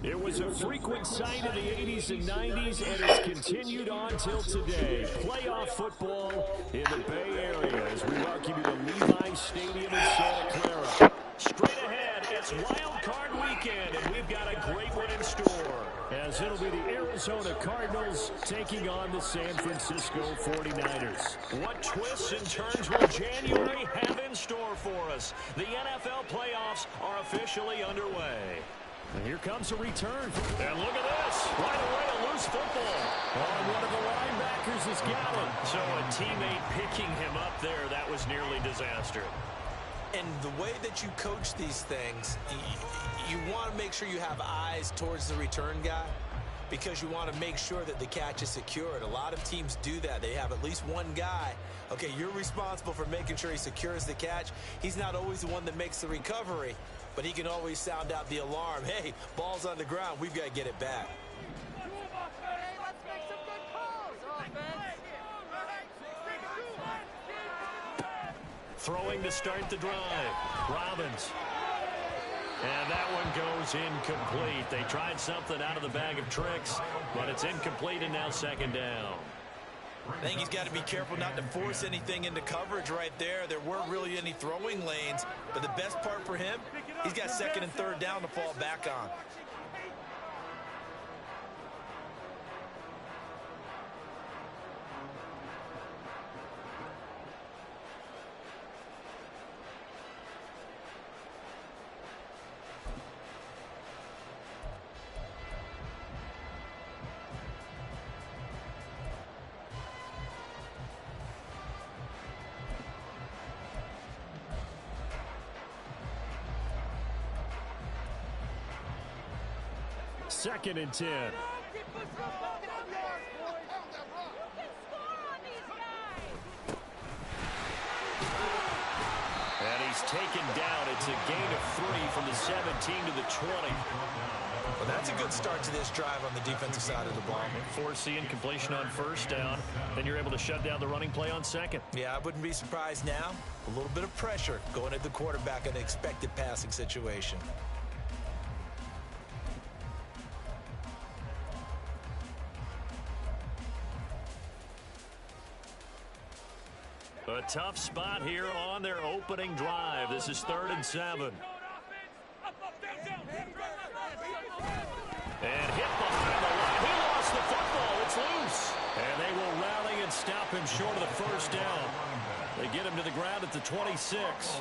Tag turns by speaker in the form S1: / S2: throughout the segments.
S1: It was a frequent sight in the 80s and 90s, and it's continued on till today. Playoff football in the Bay Area as we welcome you to Levi's Stadium in Santa Clara. Straight ahead, it's Wild Card Weekend, and we've got a great one in store. As it'll be the Arizona Cardinals taking on the San Francisco 49ers. What twists and turns will January have in store for us? The NFL playoffs are officially underway. And here comes a return. And look at this. Right away, a loose football. Oh, one of the linebackers has got him. So a teammate picking him up there, that was nearly disaster.
S2: And the way that you coach these things, you want to make sure you have eyes towards the return guy because you want to make sure that the catch is secured. A lot of teams do that. They have at least one guy. Okay, you're responsible for making sure he secures the catch. He's not always the one that makes the recovery, but he can always sound out the alarm. Hey, ball's on the ground. We've got to get it back.
S1: Throwing to start the drive. Robbins. And that one goes incomplete. They tried something out of the bag of tricks, but it's incomplete and now second down.
S2: I think he's got to be careful not to force anything into coverage right there. There weren't really any throwing lanes, but the best part for him, he's got second and third down to fall back on.
S1: Second and 10. And he's taken down. It's a gain of 3 from the 17 to the 20.
S2: Well, that's a good start to this drive on the defensive side of the ball.
S1: Forcing completion on first down. Then you're able to shut down the running play on second.
S2: Yeah, I wouldn't be surprised now. A little bit of pressure going at the quarterback in an expected passing situation.
S1: A tough spot here on their opening drive. This is 3rd and 7. And hit behind the line. He lost the football. It's loose. And they will rally and stop him short of the first down. They get him to the ground at the 26.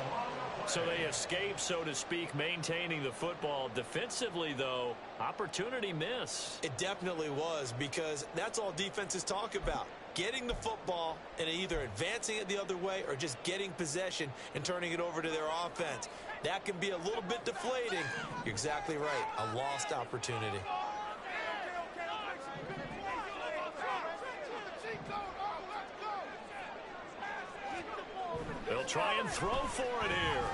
S1: So they escape, so to speak, maintaining the football. Defensively, though, opportunity miss.
S2: It definitely was, because that's all defenses talk about. Getting the football and either advancing it the other way or just getting possession and turning it over to their offense. That can be a little bit deflating. You're exactly right. A lost opportunity.
S1: They'll try and throw for it here.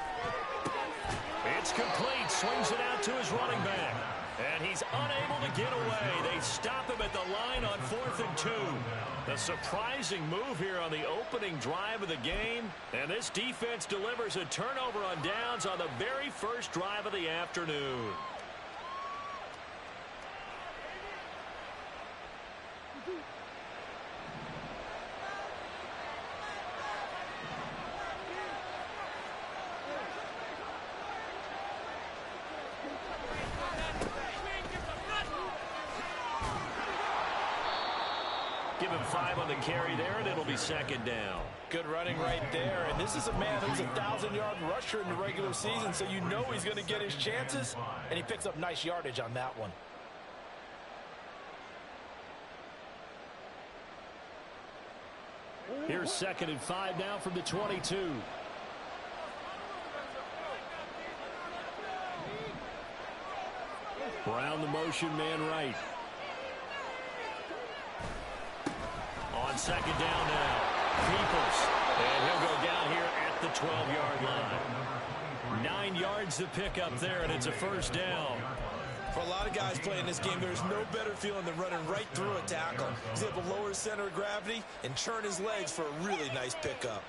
S1: It's complete. Swings it out to his running back. And he's unable to get away. They stop him at the line on 4th and 2. A surprising move here on the opening drive of the game. And this defense delivers a turnover on downs on the very first drive of the afternoon. Give him 5 on the carry there, and it'll be second down.
S2: Good running right there. And this is a man who's a 1,000-yard rusher in the regular season, so you know he's going to get his chances. And he picks up nice yardage on that one.
S1: Here's 2nd and 5 now from the 22. Brown the motion man right. On second down now, Peoples. And he'll go down here at the 12-yard line. 9 yards to pick up there, and it's a first down.
S2: For a lot of guys playing this game, there's no better feeling than running right through a tackle. He's able to lower his center of gravity and churn his legs for a really nice pickup.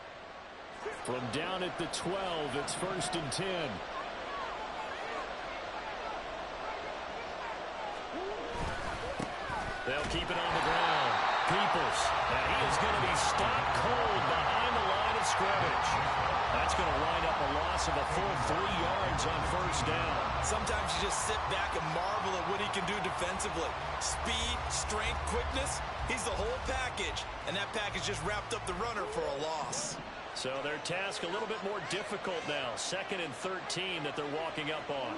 S1: From down at the 12, it's 1st and 10. They'll keep it on the ground. Peoples. Now he is going to be stopped cold behind the line of scrimmage. That's going to wind up a loss of a full 3 yards on 1st down.
S2: Sometimes you just sit back and marvel at what he can do defensively. Speed, strength, quickness. He's the whole package. And that package just wrapped up the runner for a loss.
S1: So their task a little bit more difficult now. 2nd and 13 that they're walking up on.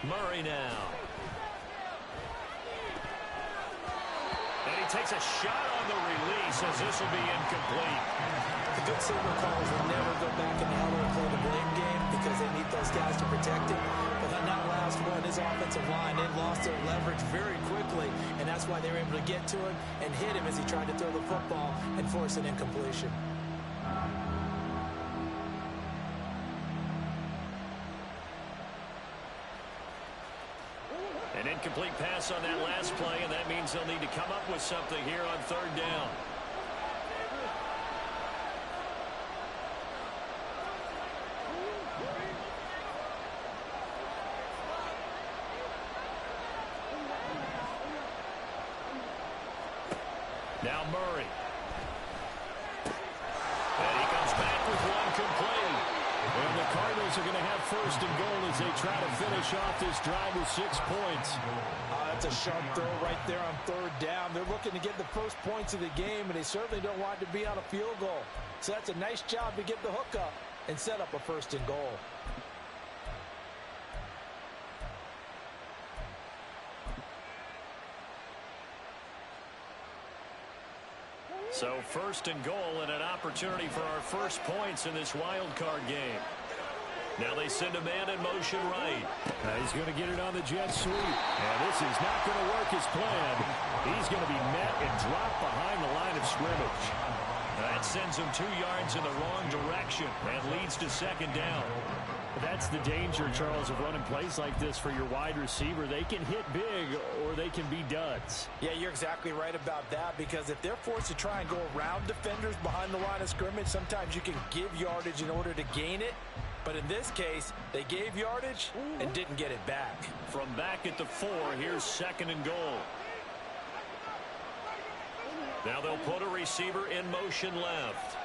S1: Murray now. And he takes a shot on the release as this will be incomplete.
S2: The good signal callers will never go back in the huddle and play the blame game because they need those guys to protect him. But on that last one, his offensive line, they lost their leverage very quickly, and that's why they were able to get to him and hit him as he tried to throw the football and force an incompletion.
S1: An incomplete pass on that last play, and that means they'll need to come up with something here on 3rd down. Now Murray. And he comes back with one complete. And the Cardinals are going to have 1st and goal as they try to finish off this drive with 6 points.
S2: That's a sharp throw right there on 3rd down. They're looking to get the first points of the game, and they certainly don't want it to be on a field goal. So that's a nice job to get the hook up and set up a 1st and goal.
S1: So 1st and goal and an opportunity for our first points in this wild card game. Now they send a man in motion right. He's going to get it on the jet sweep. And this is not going to work as planned. He's going to be met and dropped behind the line of scrimmage. That sends him 2 yards in the wrong direction and leads to 2nd down. That's the danger, Charles, of running plays like this for your wide receiver. They can hit big or they can be duds.
S2: Yeah, you're exactly right about that, because if they're forced to try and go around defenders behind the line of scrimmage, sometimes you can give yardage in order to gain it. But in this case, they gave yardage and didn't get it back.
S1: From back at the 4, here's 2nd and goal. Now they'll put a receiver in motion left.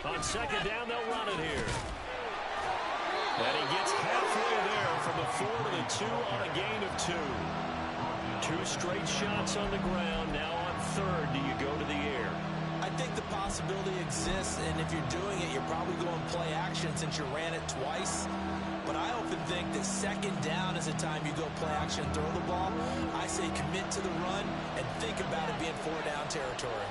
S1: On 2nd down, they'll run it here. And he gets halfway there from the 4 to the 2 on a gain of 2. 2 straight shots on the ground. Now on 3rd, do you go to the air?
S2: I think the possibility exists, and if you're doing it, you're probably going play action since you ran it twice. But I often think that 2nd down is a time you go play action and throw the ball. I say commit to the run and think about it being 4-down territory.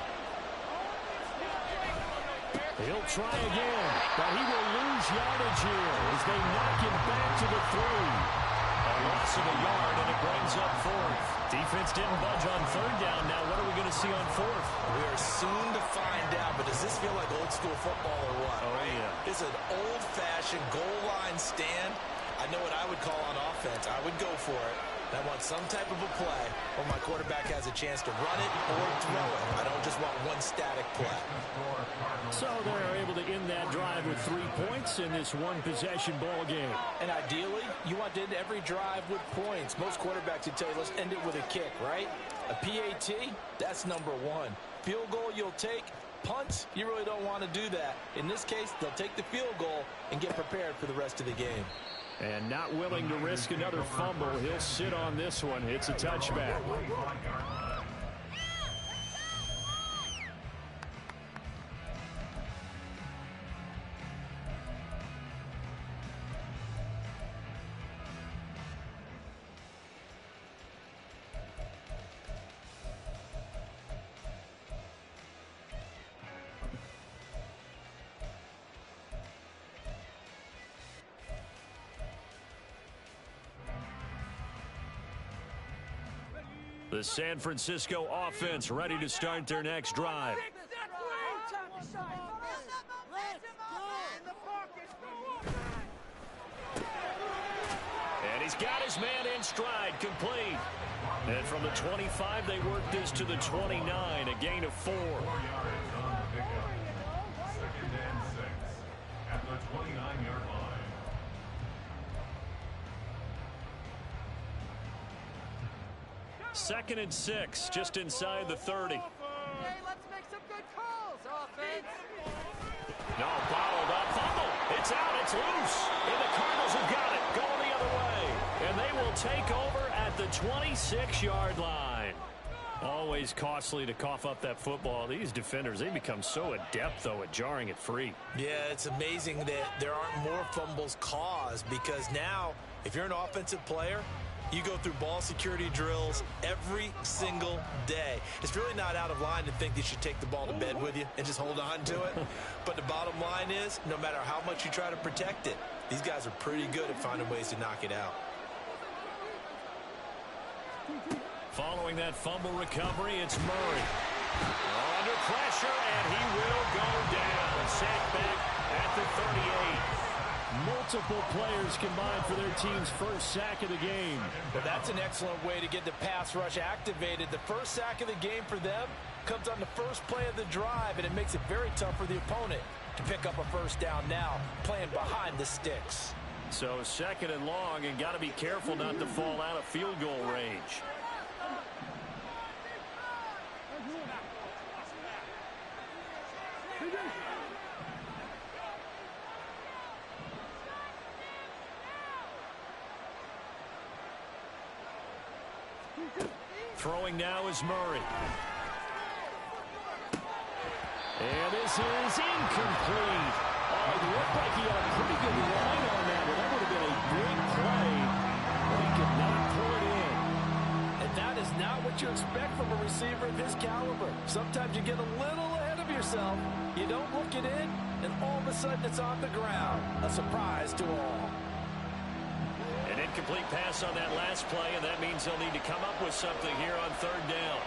S1: He'll try again, but he will lose yardage here as they knock him back to the 3. A loss of a yard, and it brings up 4th. Defense didn't budge on 3rd down. Now what are we going to see on 4th?
S2: We are soon to find out, but does this feel like old school football or what?
S1: Oh, yeah.
S2: It's an old-fashioned goal line stand. I know what I would call on offense. I would go for it. I want some type of a play where my quarterback has a chance to run it or throw it. I don't just want one static play.
S1: So they're able to end that drive with 3 points in this one-possession ball game.
S2: And ideally, you want to end every drive with points. Most quarterbacks would tell you, let's end it with a kick, right? A PAT, that's number 1. Field goal you'll take. Punts, you really don't want to do that. In this case, they'll take the field goal and get prepared for the rest of the game.
S1: And not willing to risk another fumble, he'll sit on this one. It's a touchback. The San Francisco offense ready to start their next drive. And he's got his man in stride, complete. And from the 25, they work this to the 29, a gain of 4.
S3: 4 yards on the pickup. 2nd and 6 at the 29-yard line.
S1: Second and 6, just inside the 30.
S4: Hey, let's make some good calls, offense.
S1: No, bottled up, fumble. It's out, it's loose. And the Cardinals have got it, going the other way. And they will take over at the 26-yard line. Always costly to cough up that football. These defenders, they become so adept, though, at jarring it free.
S2: Yeah, it's amazing that there aren't more fumbles caused, because now, if you're an offensive player, you go through ball security drills every single day. It's really not out of line to think that you should take the ball to bed with you and just hold on to it. But the bottom line is, no matter how much you try to protect it, these guys are pretty good at finding ways to knock it out.
S1: Following that fumble recovery, it's Murray. Under pressure, and he will go down. Sacked back at the 38. Multiple players combined for their team's first sack of the game.
S2: Well, that's an excellent way to get the pass rush activated. The first sack of the game for them comes on the first play of the drive, and it makes it very tough for the opponent to pick up a first down now, playing behind the sticks.
S1: So 2nd and long, and got to be careful not to fall out of field goal range. Throwing now is Murray. And this is incomplete. Oh, it looked like he had a pretty good line on that, but that would have been a big play. But he could not pull it in.
S2: And that is not what you expect from a receiver of his caliber. Sometimes you get a little ahead of yourself. You don't look it in, and all of a sudden it's on the ground. A surprise to all.
S1: An incomplete pass on that last play, and that means they'll need to come up with something here on 3rd down.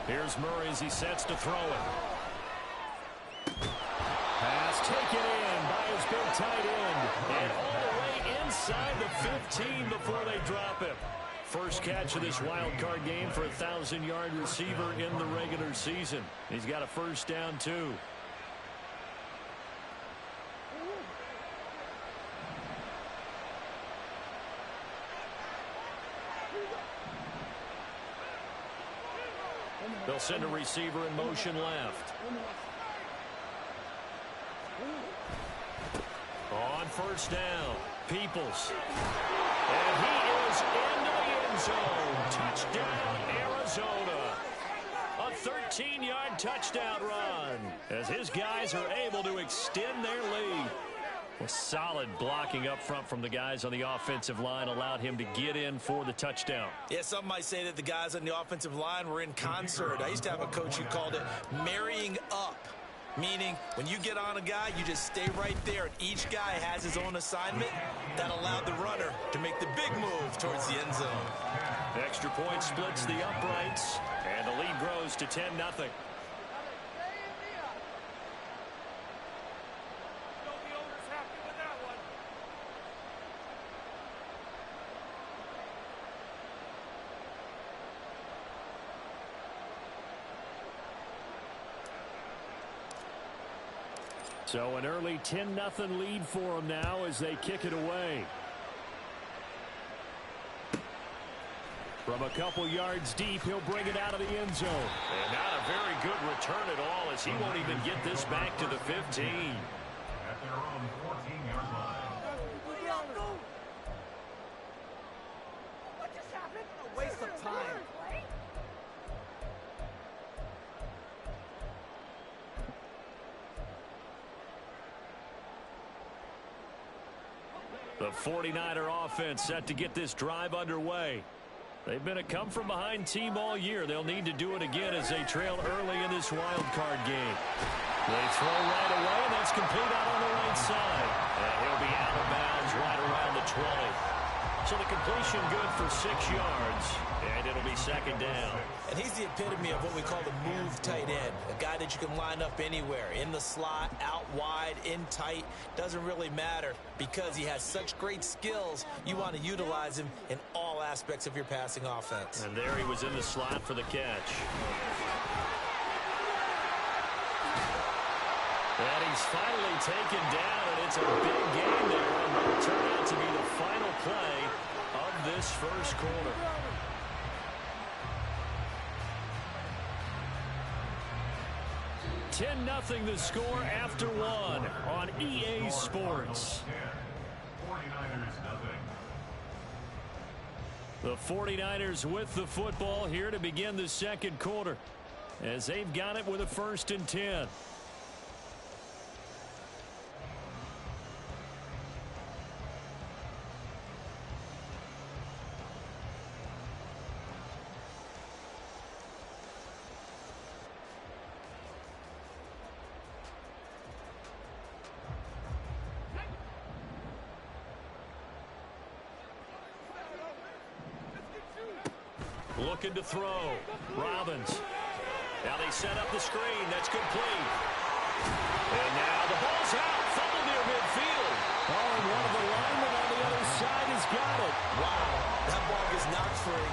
S1: Here's Murray as he sets to throw it. Pass taken in by his big tight end. And all the way inside the 15 before they drop him. First catch of this wild card game for a 1,000-yard receiver in the regular season. He's got a first down, too. They'll send a receiver in motion left. On first down, Peoples. And he is into the end zone. Touchdown, Arizona. A 13-yard touchdown run as his guys are able to extend their lead. Well, solid blocking up front from the guys on the offensive line allowed him to get in for the touchdown.
S2: Yeah, some might say that the guys on the offensive line were in concert. I used to have a coach who called it marrying up, meaning when you get on a guy, you just stay right there, and each guy has his own assignment. That allowed the runner to make the big move towards the end zone.
S1: Extra point splits the uprights, and the lead grows to 10-0. So an early 10-0 lead for them now as they kick it away. From a couple yards deep, he'll bring it out of the end zone. And not a very good return at all, as he won't even get this back to the 15.
S3: At their own 14-yard line.
S4: What just happened? A waste of time.
S1: The 49er offense set to get this drive underway. They've been a come-from-behind team all year. They'll need to do it again as they trail early in this wild card game. They throw right away, and that's complete out on the right side. And he'll be out of bounds right around the 20. So the completion good for 6 yards, and it'll be second down.
S2: And he's the epitome of what we call the move tight end, a guy that you can line up anywhere, in the slot, out wide, in tight, doesn't really matter because he has such great skills. You want to utilize him in all aspects of your passing offense.
S1: And there he was in the slot for the catch. And he's finally taken down, and it's a big game there, and will turn out to be the final play of this first quarter. $10-0 the score after one on EA Sports.
S3: 49ers nothing.
S1: The 49ers with the football here to begin the second quarter as they've got it with a 1st and 10. Looking to throw. Robbins. Now they set up the screen. That's complete. And now the ball's out. Fumble near midfield. Oh, and one of the linemen on the other side has got it.
S2: Wow, that ball gets knocked free,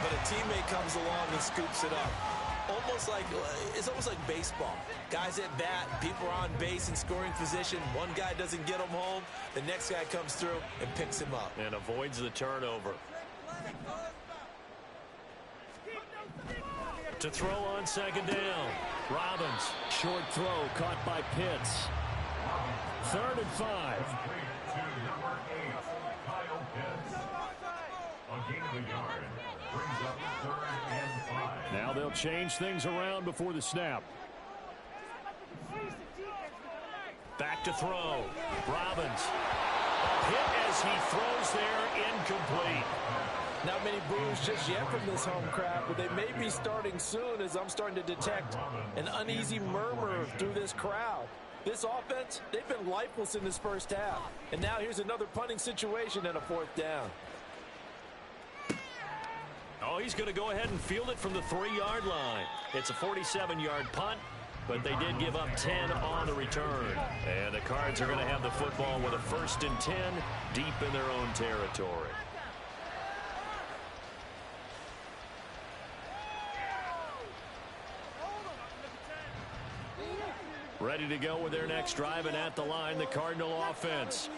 S2: but a teammate comes along and scoops it up. It's almost like baseball. Guys at bat, people are on base in scoring position. One guy doesn't get him home. The next guy comes through and picks him up.
S1: And avoids the turnover. To throw on second down. Robbins. Short throw caught by Pitts. 3rd and 5.
S3: To number 8, Kyle Pitts. A gain of a yard. Brings up 3rd and 5.
S1: Now they'll change things around before the snap. Back to throw. Robbins. A hit as he throws there, incomplete.
S2: Not many boos just yet from this home crowd, but they may be starting soon as I'm starting to detect an uneasy murmur through this crowd. This offense, they've been lifeless in this first half. And now here's another punting situation and a 4th down.
S1: Oh, he's going to go ahead and field it from the 3-yard line. It's a 47-yard punt, but they did give up 10 on the return. And the Cards are going to have the football with a 1st and 10 deep in their own territory. Ready to go with their next drive, and at the line, the Cardinal offense.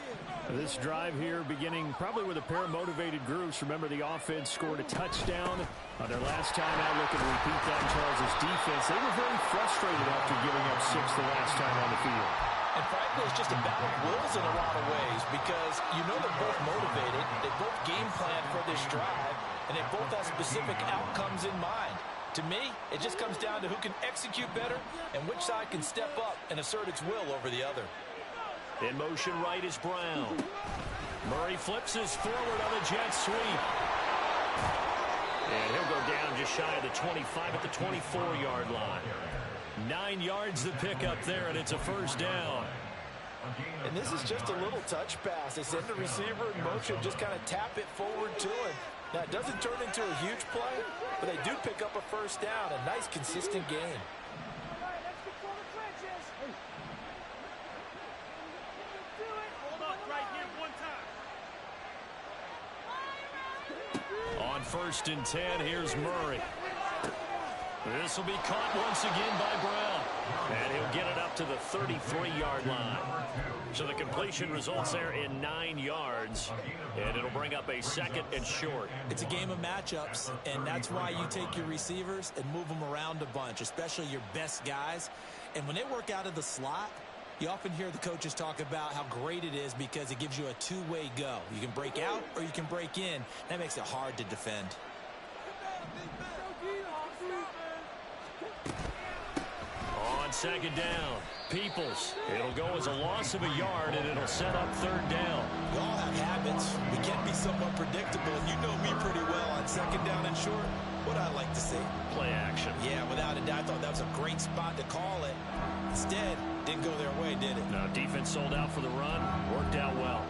S1: This drive here beginning probably with a pair of motivated groups. Remember, the offense scored a touchdown on their last time out. Looking to repeat that in Charles' defense. They were very frustrated after giving up 6 the last time on the field.
S2: And frankly, it's just a battle of wills in a lot of ways because you know they're both motivated. They both game plan for this drive, and they both have specific outcomes in mind. To me, it just comes down to who can execute better and which side can step up and assert its will over the other.
S1: In motion right is Brown. Murray flips his forward on a jet sweep. And he'll go down just shy of the 25 at the 24-yard line. 9 yards the pickup there, and it's a 1st down.
S2: And this is just a little touch pass. They send the receiver in motion, just kind of tap it forward to him. Now, it doesn't turn into a huge play, but they do pick up a 1st down, a nice, consistent gain.
S1: On 1st and 10, here's Murray. This will be caught once again by Brown. And he'll get it up to the 33-yard line. So the completion results there in 9 yards. And it'll bring up a 2nd and short.
S2: It's a game of matchups, and that's why you take your receivers and move them around a bunch, especially your best guys. And when they work out of the slot, you often hear the coaches talk about how great it is because it gives you a two-way go. You can break out or you can break in. That makes it hard to defend.
S1: On second down. Peoples. It'll go as a loss of a yard, and it'll set up third down.
S2: We all have habits. We can be somewhat predictable, and you know me pretty well on second down and short. What I like to see.
S1: Play action.
S2: Yeah, without a doubt, I thought that was a great spot to call it. Instead, didn't go their way, did it?
S1: No, defense sold out for the run. Worked out well.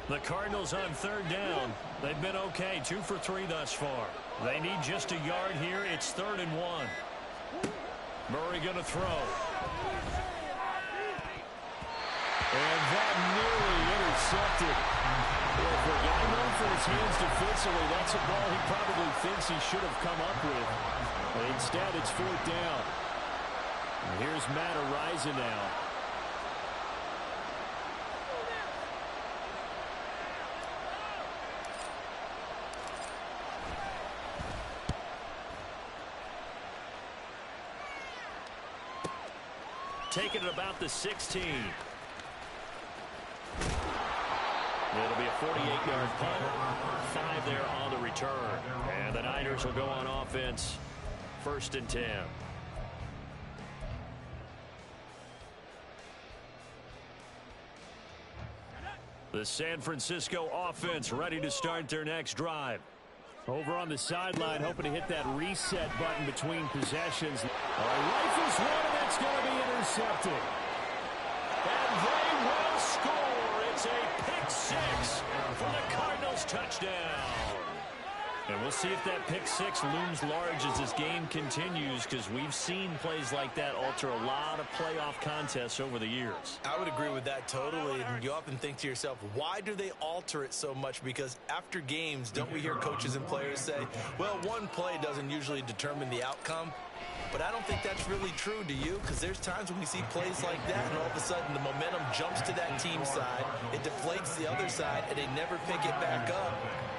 S1: The Cardinals on third down. They've been okay, 2 for 3 thus far. They need just a yard here. It's 3rd and 1. Murray going to throw. And that nearly intercepted. Well, for a guy known for his hands defensively, that's a ball he probably thinks he should have come up with. But instead, it's 4th down. And here's Matt Araiza now. Taking it about the 16. It'll be a 48-yard punt. 5 there on the return. And the Niners will go on offense. 1st and 10. The San Francisco offense ready to start their next drive. Over on the sideline, hoping to hit that reset button between possessions. Rifles one, and that's going to be intercepted. And they will score. It's a pick 6 for the Cardinals touchdown. And we'll see if that pick 6 looms large as this game continues, because we've seen plays like that alter a lot of playoff contests over the years.
S2: I would agree with that totally. And you often think to yourself, why do they alter it so much? Because after games, don't we hear coaches and players say, well, one play doesn't usually determine the outcome? But I don't think that's really true, do you? Because there's times when we see plays like that, and all of a sudden the momentum jumps to that team side, it deflates the other side, and they never pick it back up.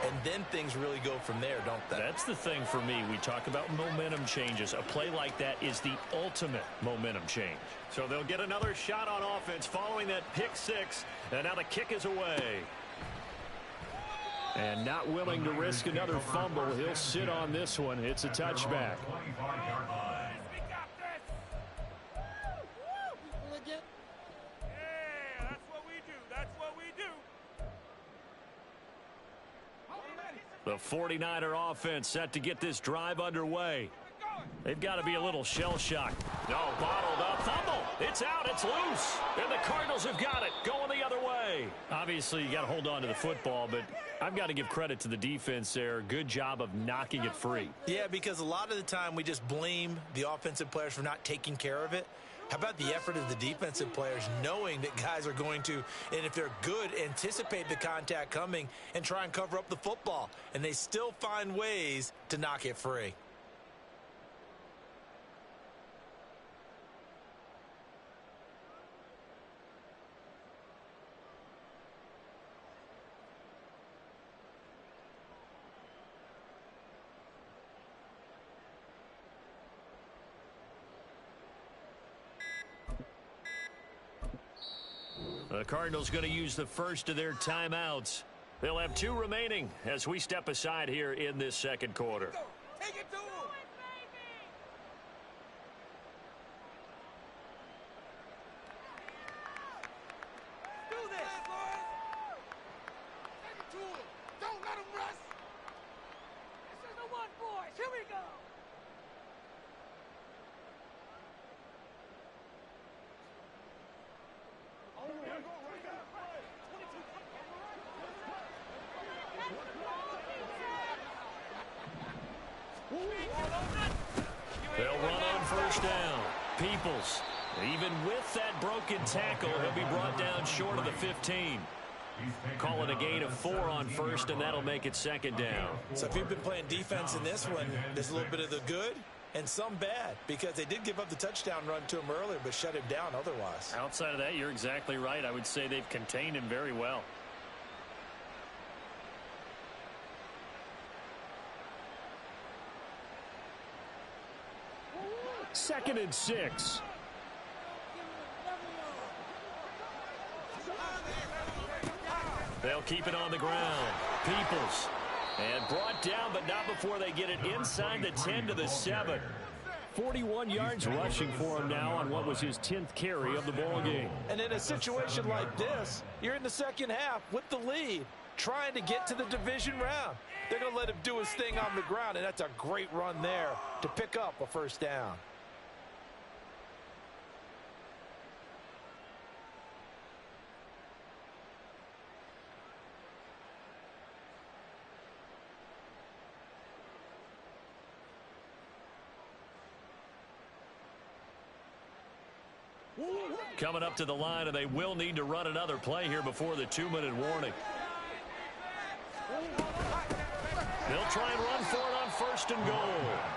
S2: And then things really go from there, don't they?
S1: That's the thing for me. We talk about momentum changes. A play like that is the ultimate momentum change. So they'll get another shot on offense following that pick 6, and now the kick is away. And not willing to risk another fumble. He'll sit on this one. It's a touchback. The 49er offense set to get this drive underway. They've got to be a little shell-shocked. No, bottled up. Fumble. It's out. It's loose. And the Cardinals have got it. Going the other way. Obviously, you got to hold on to the football, but I've got to give credit to the defense there. Good job of knocking it free.
S2: Yeah, because a lot of the time we just blame the offensive players for not taking care of it. How about the effort of the defensive players knowing that guys are going to, and if they're good, anticipate the contact coming and try and cover up the football. And they still find ways to knock it free.
S1: The Cardinals going to use the first of their timeouts. They'll have 2 remaining as we step aside here in this second quarter.
S4: Take it to him. Do this. Take it to him. Don't let him rest. This is the one, boys. Here we go.
S1: They'll run on first down. Peoples, even with that broken tackle, he'll be brought down short of the 15. Call it a gain of 4 on first, and that'll make it second down.
S2: So if you've been playing defense in this one, there's a little bit of the good and some bad, because they did give up the touchdown run to him earlier, but shut him down otherwise.
S1: Outside of that, you're exactly right. I would say they've contained him very well. 2nd and 6. They'll keep it on the ground. Peoples. And brought down, but not before they get it inside the 10 to the 7. 41 yards rushing for him now on what was his 10th carry of the ball game.
S2: And in a situation like this, you're in the second half with the lead, trying to get to the division round. They're going to let him do his thing on the ground, and that's a great run there to pick up a first down.
S1: Coming up to the line, and they will need to run another play here before the 2-minute warning. They'll try and run for it on 1st and goal.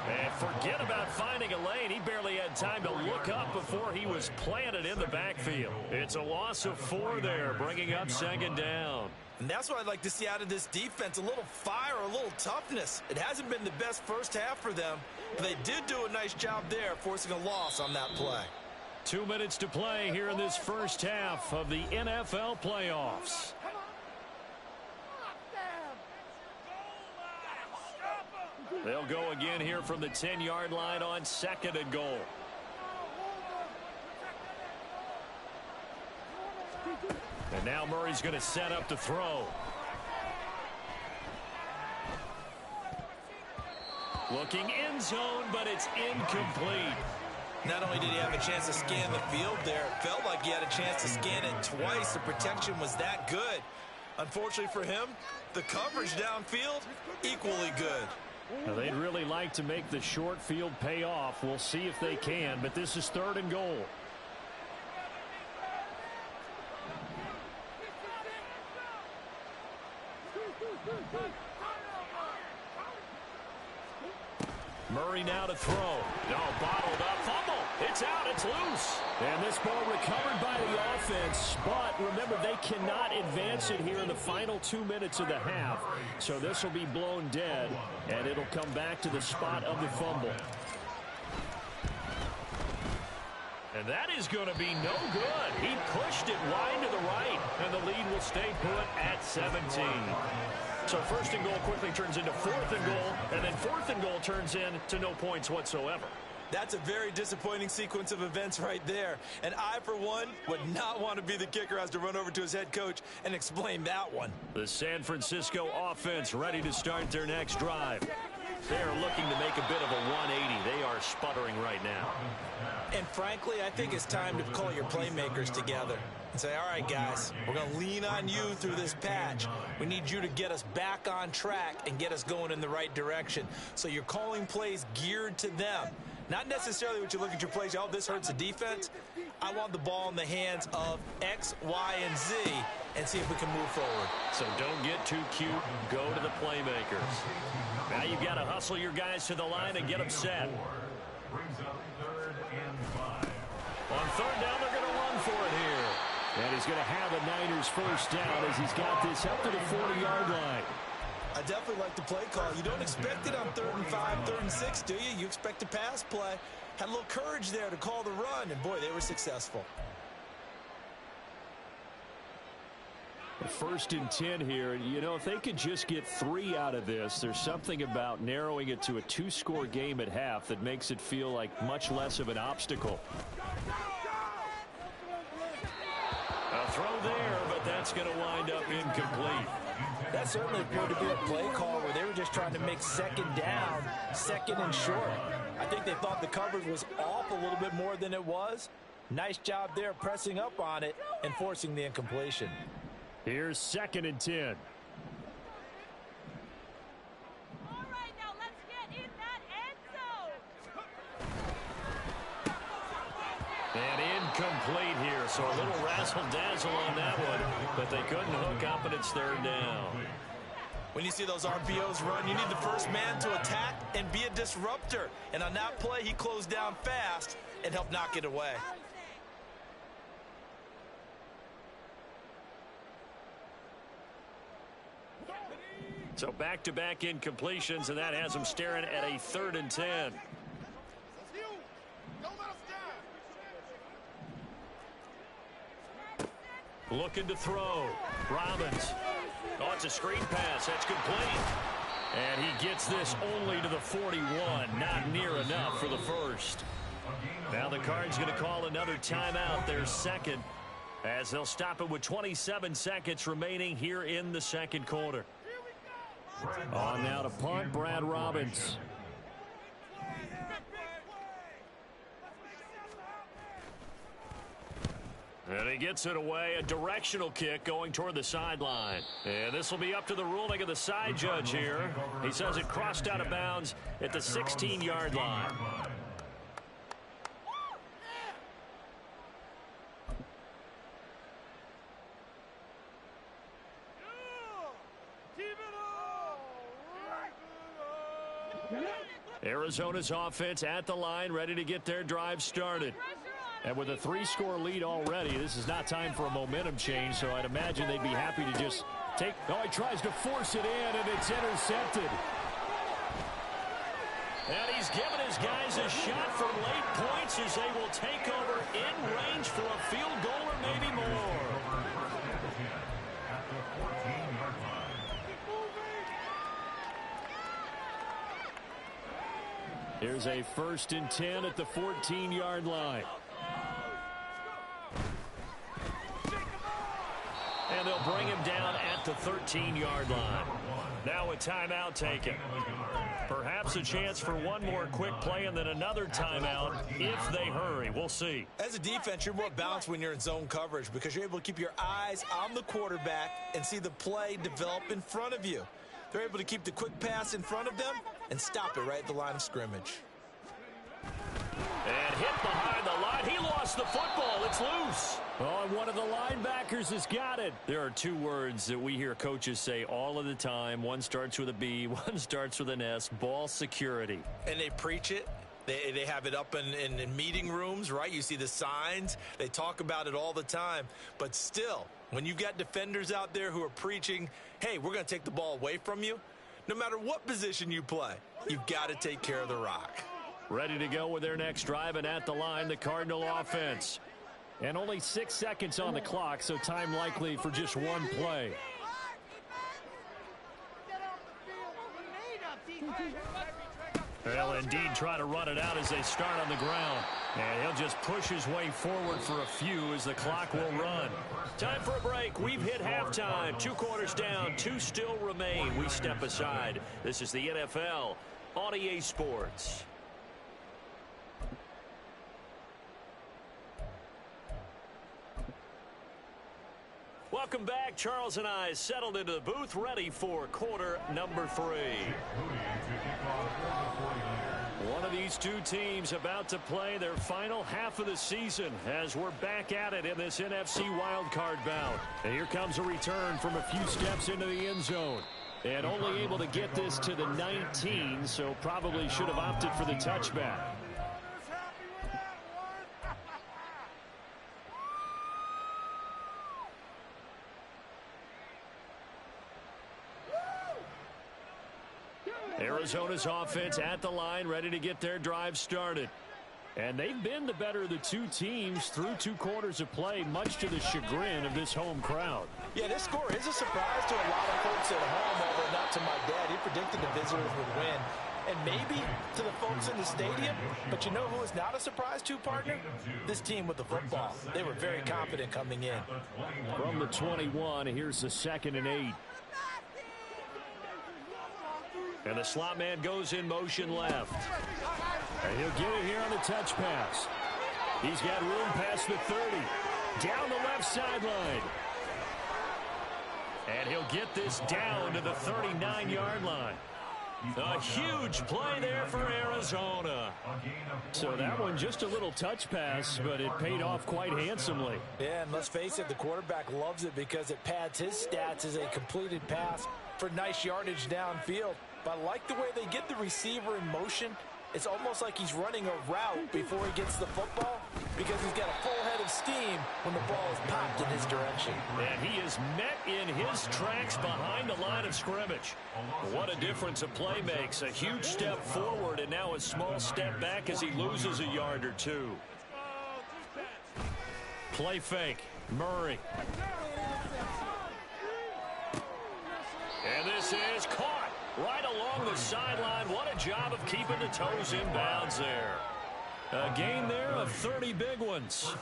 S1: And forget about finding a lane. He barely had time to look up before he was planted in the backfield. It's a loss of 4 there, bringing up 2nd down.
S2: And that's what I'd like to see out of this defense, a little fire, a little toughness. It hasn't been the best first half for them, but they did do a nice job there, forcing a loss on that play.
S1: 2 minutes to play here in this first half of the NFL playoffs. They'll go again here from the 10-yard line on 2nd and goal. And now Murray's going to set up to throw. Looking end zone, but it's incomplete.
S2: Not only did he have a chance to scan the field there, it felt like he had a chance to scan it twice. The protection was that good. Unfortunately for him, the coverage downfield, equally good.
S1: Now, they'd really like to make the short field pay off. We'll see if they can, but this is 3rd and goal. Murray now to throw. No, bottled up. Fumble. It's out. It's loose. And this ball recovered by the offense. But remember, they cannot advance it here in the final 2 minutes of the half. So this will be blown dead, and it'll come back to the spot of the fumble. And that is going to be no good. He pushed it wide to the right, and the lead will stay put at 17. So 1st and goal quickly turns into 4th and goal, and then 4th and goal turns into no points whatsoever.
S2: That's a very disappointing sequence of events right there. And I, for one, would not want to be the kicker who has to run over to his head coach and explain that one.
S1: The San Francisco offense ready to start their next drive. They're looking to make a bit of a 180. They are sputtering right now.
S2: And frankly, I think it's time to call your playmakers together and say, all right, guys, we're going to lean on you through this patch. We need you to get us back on track and get us going in the right direction. So you're calling plays geared to them. Not necessarily what you look at your plays, oh, this hurts the defense. I want the ball in the hands of X, Y, and Z and see if we can move forward.
S1: So don't get too cute. Go to the playmakers. Now you've got to hustle your guys to the line and get them set. On 3rd down, they're going to run for it here. And he's going to have a Niners first down as he's got this up to the 40-yard line.
S2: I definitely like the play call. You don't expect it on 3rd and 5, 3rd and 6, do you? You expect a pass play. Had a little courage there to call the run, and boy, they were successful.
S1: 1st and 10 here. You know, if they could just get 3 out of this, there's something about narrowing it to a 2-score game at half that makes it feel like much less of an obstacle. A throw there, but that's going to wind up incomplete.
S2: That certainly appeared to be a play call where they were just trying to make 2nd down, 2nd and short. I think they thought the coverage was off a little bit more than it was. Nice job there pressing up on it and forcing the incompletion.
S1: Here's 2nd and 10.
S4: All right, now let's get in that end zone.
S1: And incomplete here, so a little razzle-dazzle on that one, but they couldn't hook up, and it's 3rd down.
S2: When you see those RPOs run, you need the first man to attack and be a disruptor. And on that play, he closed down fast and helped knock it away.
S1: So back-to-back incompletions, and that has them staring at a 3rd and 10. Looking to throw. Robbins. Oh, it's a screen pass. That's complete. And he gets this only to the 41. Not near enough for the first. Now the Cards going to call another timeout, their second, as they'll stop it with 27 seconds remaining here in the second quarter. On now to punt, Brad Robbins. And he gets it away, a directional kick going toward the sideline. And this will be up to the ruling of the side judge here. He says it crossed out of bounds at the 16-yard line. Arizona's offense at the line, ready to get their drive started. And with a 3-score lead already, this is not time for a momentum change, so I'd imagine they'd be happy to just take... Oh, he tries to force it in, and it's intercepted. And he's given his guys a shot for late points as they will take over in range for a field goal or maybe more. Here's a 1st and 10 at the 14-yard line. And they'll bring him down at the 13-yard line. Now a timeout taken. Perhaps a chance for one more quick play and then another timeout if they hurry. We'll see.
S2: As a defense, you're more balanced when you're in zone coverage because you're able to keep your eyes on the quarterback and see the play develop in front of you. They're able to keep the quick pass in front of them and stop it right at the line of scrimmage.
S1: And hit behind the line. He lost the football. It's loose. Oh, and one of the linebackers has got it. There are two words that we hear coaches say all of the time. One starts with a B, one starts with an S. Ball security.
S2: And they preach it. They have it up in meeting rooms, right? You see the signs. They talk about it all the time. But still, when you've got defenders out there who are preaching, hey, we're going to take the ball away from you, no matter what position you play, you've got to take care of the rock.
S1: Ready to go with their next drive, and at the line, the Cardinal offense. And only 6 seconds on the clock, so time likely for just one play. They'll indeed try to run it out as they start on the ground. And he'll just push his way forward for a few as the clock will run. Time for a break. We've hit halftime. 2 quarters down, 2 still remain. We step aside. This is the NFL on EA Sports. Welcome back. Charles and I settled into the booth, ready for quarter number 3. One of these two teams about to play their final half of the season as we're back at it in this NFC wildcard bout. And here comes a return from a few steps into the end zone. And only able to get this to the 19, so probably should have opted for the touchback. Arizona's offense at the line, ready to get their drive started. And they've been the better of the two teams through 2 quarters of play, much to the chagrin of this home crowd.
S2: Yeah, this score is a surprise to a lot of folks at home, although not to my dad. He predicted the visitors would win. And maybe to the folks in the stadium. But you know who is not a surprise to, partner? This team with the football. They were very confident coming in.
S1: From the 21, here's the 2nd and 8. And the slot man goes in motion left. And he'll get it here on the touch pass. He's got room past the 30. Down the left sideline. And he'll get this down to the 39-yard line. A huge play there for Arizona. So that one just a little touch pass, but it paid off quite handsomely.
S2: Yeah, and let's face it, the quarterback loves it because it pads his stats as a completed pass for nice yardage downfield. But I like the way they get the receiver in motion. It's almost like he's running a route before he gets the football because he's got a full head of steam when the ball is popped in his direction.
S1: And he is met in his tracks behind the line of scrimmage. What a difference a play makes. A huge step forward and now a small step back as he loses a yard or two. Play fake. Murray. And this is caught right along the sideline. What a job of keeping the toes in bounds there. A gain there of 30 big ones.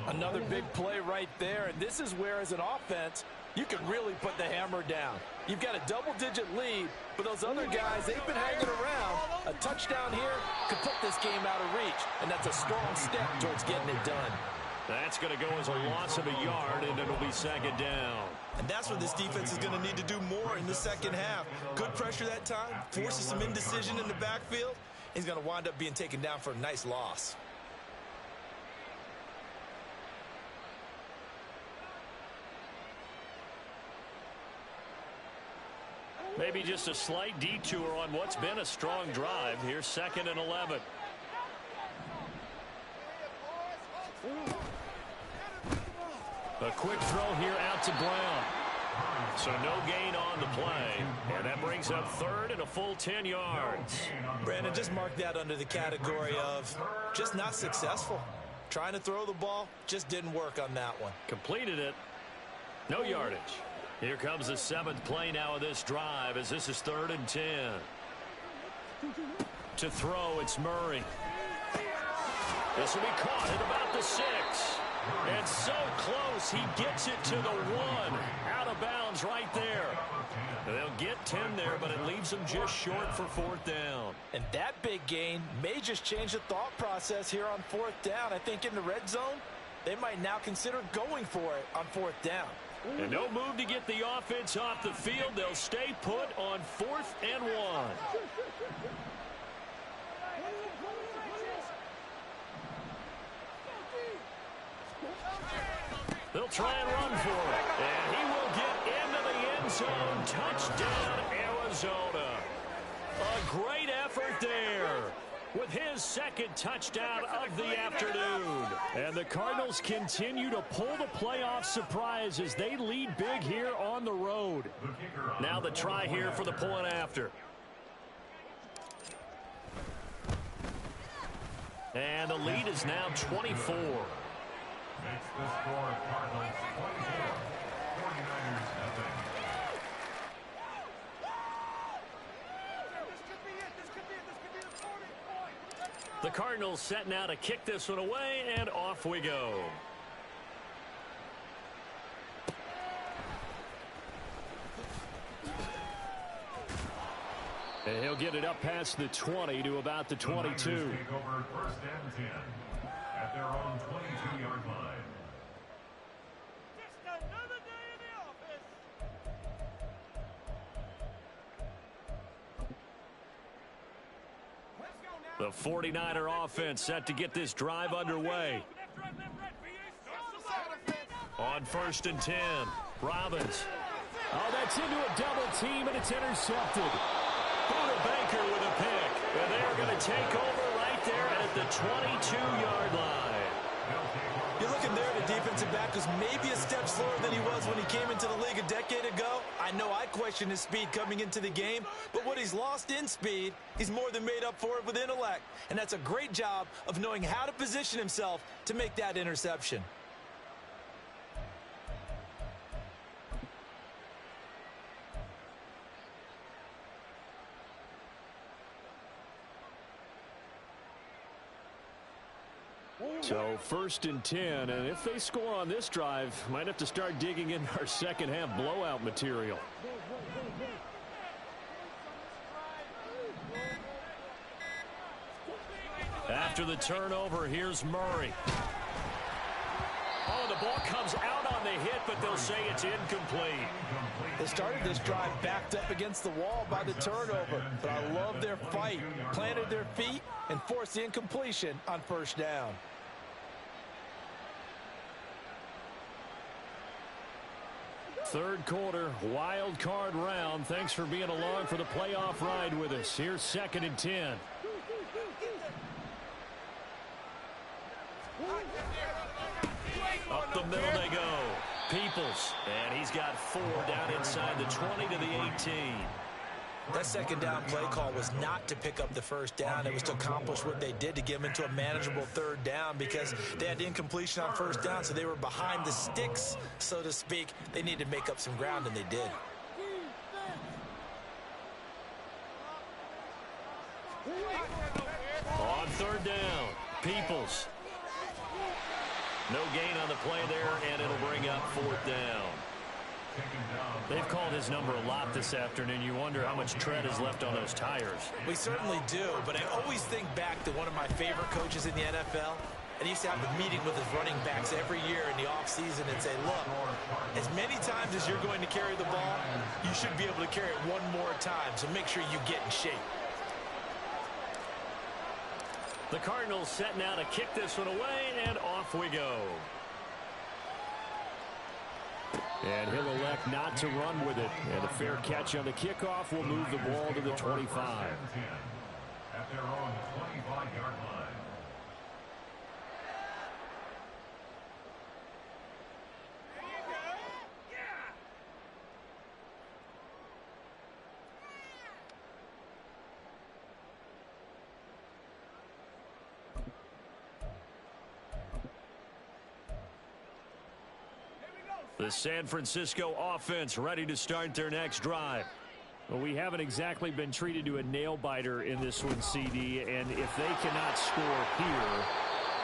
S2: Another big play right there, and this is where, as an offense, you can really put the hammer down. You've got a double-digit lead, but those other guys, they've been hanging around. A touchdown here could put this game out of reach, and that's a strong step towards getting it done.
S1: That's going to go as a loss of a yard, and it'll be second down.
S2: And that's what this defense is going to need to do more in the second half. Good pressure that time, forces some indecision in the backfield. He's going to wind up being taken down for a nice loss.
S1: Maybe just a slight detour on what's been a strong drive. Here's 2nd and 11. A quick throw here out to Brown. So no gain on the play. And that brings up 3rd and a full 10 yards.
S2: Brandon, just mark that under the category of just not successful. Trying to throw the ball, just didn't work on that one.
S1: Completed it. No yardage. Here comes the 7th play now of this drive as this is 3rd and 10. To throw, it's Murray. This will be caught at about the 6. And so close, he gets it to the 1. Out of bounds right there. They'll get 10 there, but it leaves them just short for 4th down.
S2: And that big gain may just change the thought process here on 4th down. I think in the red zone, they might now consider going for it on 4th down.
S1: And no move to get the offense off the field. They'll stay put on 4th and 1. They'll try and run for it. And he will get into the end zone. Touchdown, Arizona. A great effort there with his 2nd touchdown of the afternoon. And the Cardinals continue to pull the playoff surprise as they lead big here on the road. Now the try here for the point after. And the lead is now 24.
S3: Makes the score Cardinals 24, 49ers nothing.
S1: The Cardinals set now to kick this one away, and off we go. And he'll get it up past the 20 to about the 22.
S3: Take over 1st and 10 at their own 22-yard line.
S4: Just another day in the office. Let's go now.
S1: The 49er offense set to get this drive underway.
S4: Left, right,
S1: On 1st and 10, Robbins. Oh, that's into a double team, and it's intercepted. Buda Baker with a pick. And they're going to take over right there at the 22-yard line.
S2: You're looking there, the defensive back was maybe a step slower than he was when he came into the league a decade ago. I know I questioned his speed coming into the game, but what he's lost in speed, he's more than made up for it with intellect. And that's a great job of knowing how to position himself to make that interception.
S1: So 1st and 10, and if they score on this drive, might have to start digging in our second half blowout material. After the turnover, here's Murray. Oh, the ball comes out on the hit, but they'll say it's incomplete.
S2: They started this drive backed up against the wall by the turnover, but I love their fight. Planted their feet and forced the incompletion on 1st down.
S1: Third quarter, wild card round. Thanks for being along for the playoff ride with us. Here's 2nd and 10. Up the middle they go. Peoples, and he's got 4 down inside the 20 to the 18.
S2: That second down play call was not to pick up the first down. It was to accomplish what they did, to get them into a manageable third down, because they had incompletion on first down, so they were behind the sticks, so to speak. They needed to make up some ground, and they did.
S1: On third down, Peoples. No gain on the play there, and it'll bring up fourth down. They've called his number a lot this afternoon. You wonder how much tread is left on those tires.
S2: We certainly do, but I always think back to one of my favorite coaches in the NFL. And he used to have a meeting with his running backs every year in the offseason and say, look, as many times as you're going to carry the ball, you should be able to carry it one more time, so make sure you get in shape.
S1: The Cardinals setting out to kick this one away, and off we go. And he'll elect not to run with it. And a fair catch on the kickoff will move the ball to the 25.
S3: At their own 25-yard line.
S1: The San Francisco offense ready to start their next drive. Well, we haven't exactly been treated to a nail-biter in this one, CD, and if they cannot score here,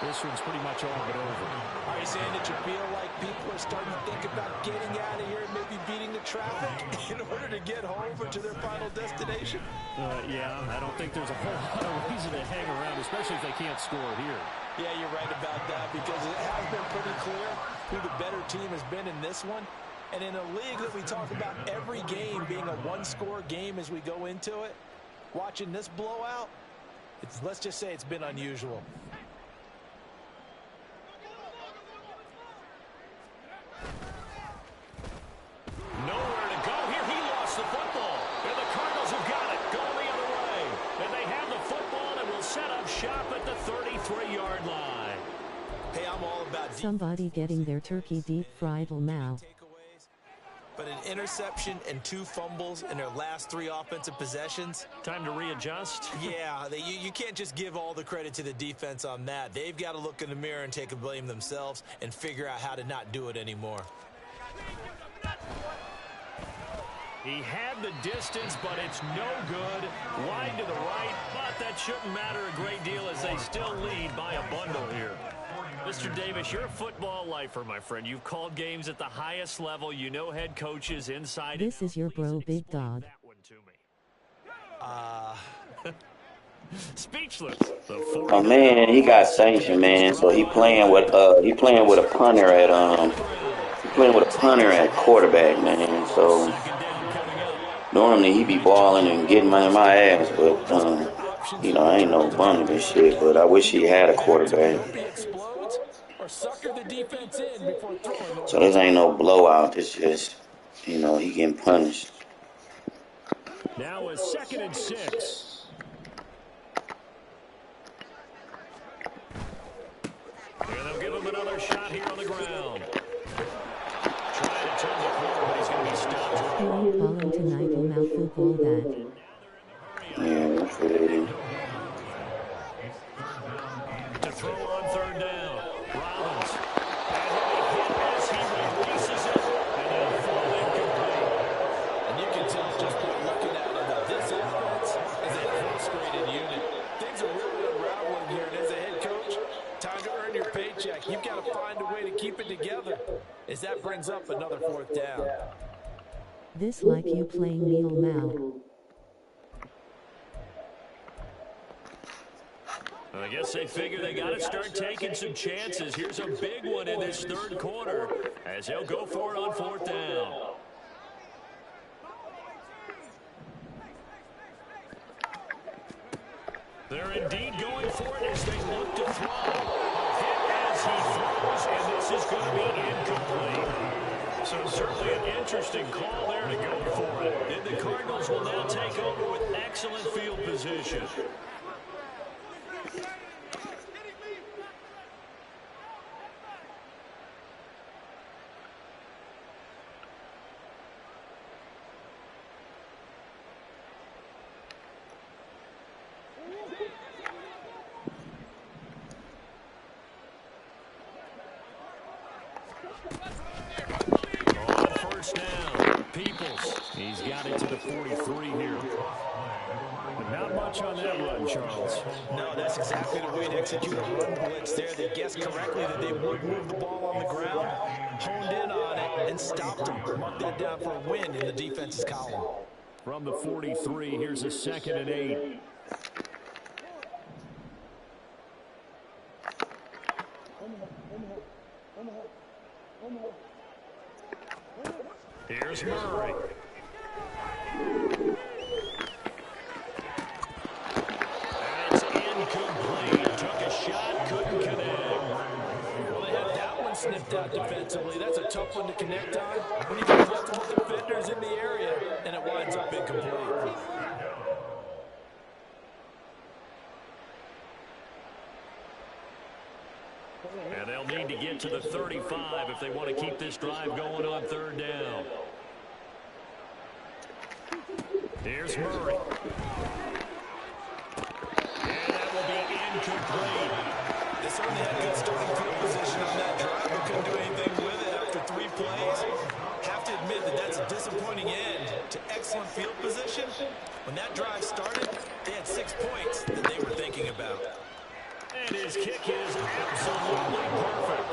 S1: this one's pretty much all but over.
S2: Are you saying that you feel like people are starting to think about getting out of here and maybe beating the traffic in order to get home or to their final destination?
S1: Yeah, I don't think there's a whole lot of reason to hang around, especially if they can't score here.
S2: Yeah, you're right about that, because it has been pretty clear who the better team has been in this one. And in a league that we talk about every game being a one-score game as we go into it, watching this blowout, let's just say it's been unusual.
S1: Nowhere to go here. He lost the football. And the Cardinals have got it. Going the other way. And they have the football and will set up shop at the 33-yard line.
S2: Hey, I'm all about
S5: somebody getting their turkey deep fried now.
S2: But an interception and 2 fumbles in their last 3 offensive possessions.
S1: Time to readjust?
S2: Yeah, you can't just give all the credit to the defense on that. They've got to look in the mirror and take a blame themselves and figure out how to not do it anymore.
S1: He had the distance, but it's no good. Wide to the right, but that shouldn't matter a great deal as they still lead by a bundle here. Mr. Davis, you're a football lifer, my friend. You've called games at the highest level. You know head coaches inside.
S5: This is your bro, Big Dog.
S1: Speechless.
S6: Oh man, he got sanctioned, man. So he playing with a punter at quarterback, man. So normally he be balling and getting my ass, but you know, I ain't no bum and shit. But I wish he had a quarterback. So this ain't no blowout. It's just, you know, he getting punished.
S1: Now a 2nd and 6. And they'll give him another shot here on the ground. Trying to turn the corner, but he's going to be stopped.
S5: Falling tonight will now football that.
S6: Yeah, that's what it is.
S1: To throw on 3rd down. Rollins. And he'll be hit as he releases it. And then fall incomplete.
S2: And you can tell just by looking at it that this offense is a frustrated unit. Things are really unraveling here. And as a head coach, time to earn your paycheck. You've got to find a way to keep it together as that brings up another 4th down.
S5: This like you playing meal now.
S1: I guess they figure they got to start taking some chances. Here's a big one in this 3rd quarter as they'll go for it on 4th down. They're indeed going for it as they look to throw. A hit as he throws, and this is going to be incomplete. So certainly an interesting call there to go for it. And the Cardinals will now take over with excellent field position. Peoples. He's got it to the 43 here. But not much on that run, Charles.
S2: No, that's exactly the way to execute a run blitz there. They guessed correctly that they would move the ball on the ground, honed in on it, and stopped them. Marked that down for a win in the defense's column.
S1: From the 43, here's a 2nd and 8. Here's Murray. That's incomplete. Took a shot, couldn't connect.
S2: Well, they had that one snipped out defensively. That's a tough one to connect on when you've got multiple defenders in the area, and it winds up incomplete.
S1: And they'll need to get to the 35 if they want to keep this drive going on 3rd down. Here's Murray. And that will be incomplete.
S2: They certainly had good starting field position on that drive, but couldn't do anything with it after 3 plays. Have to admit that that's a disappointing end to excellent field position. When that drive started, they had 6 points that they were thinking about.
S1: And his kick is absolutely perfect.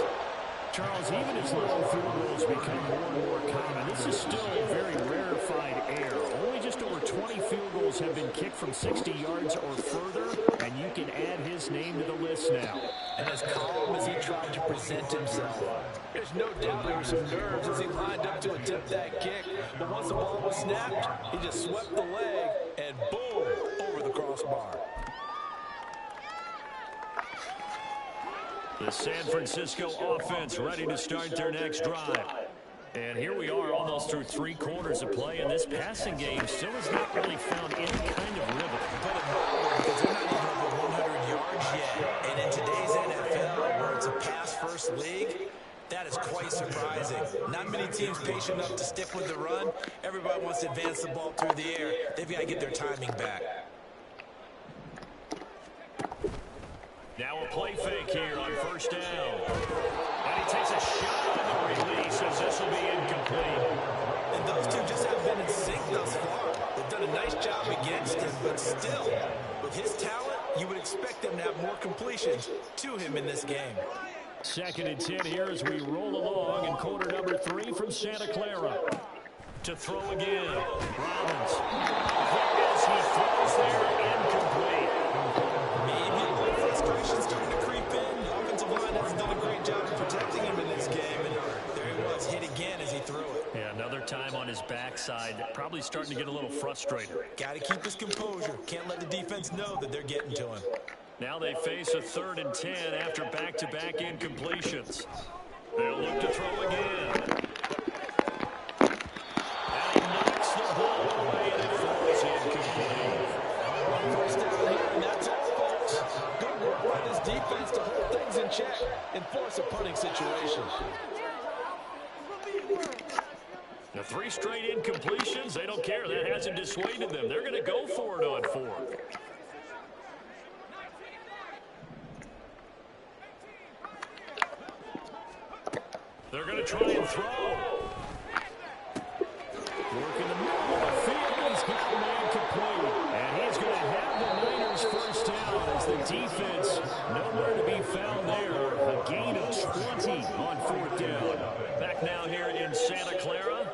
S1: Charles, even as long field goals become more and more common, this is still a very rarefied air. Only just over 20 field goals have been kicked from 60 yards or further, and you can add his name to the list now.
S2: And as calm as he tried to present himself, there's no doubt there were some nerves as he lined up to attempt that kick. But once the ball was snapped, he just swept the leg, and boom, over the crossbar.
S1: The San Francisco offense ready to start their next drive. And here we are almost through 3 quarters of play, and this passing game still has not really found any kind of rhythm.
S2: But it matters because they're not even over 100 yards yet. And in today's NFL, where it's a pass-first league, that is quite surprising. Not many teams patient enough to stick with the run. Everybody wants to advance the ball through the air. They've got to get their timing back.
S1: Now a play fake here on 1st down. And he takes a shot on the release as this will be incomplete.
S2: And those two just haven't been in sync thus far. They've done a nice job against him, but still, with his talent, you would expect them to have more completions to him in this game.
S1: 2nd and 10 here as we roll along in quarter number 3 from Santa Clara. To throw again, Robbins. As he throws there, incomplete.
S2: Maybe a little frustration starting to creep in. The offensive line hasn't done a great job of protecting him in this game, and there he was, hit again as he threw it.
S1: Yeah, another time on his backside, probably starting to get a little frustrated.
S2: Got to keep his composure. Can't let the defense know that they're getting to him.
S1: Now they face a 3rd and 10 after back-to-back incompletions. They'll look to throw again. And he knocks the ball away, and it falls incomplete.
S2: 1st down here, and that's all, folks. Good work by this defense to hold things in check and force a punting situation.
S1: The 3 straight incompletions, they don't care. That hasn't dissuaded them. They're going to go for it on 4th. They're going to try and throw. Working the middle of the field. He's got a man complete. And he's going to have the Niners 1st down as the defense nowhere to be found there. A gain of 20 on 4th down. Back now here in Santa Clara.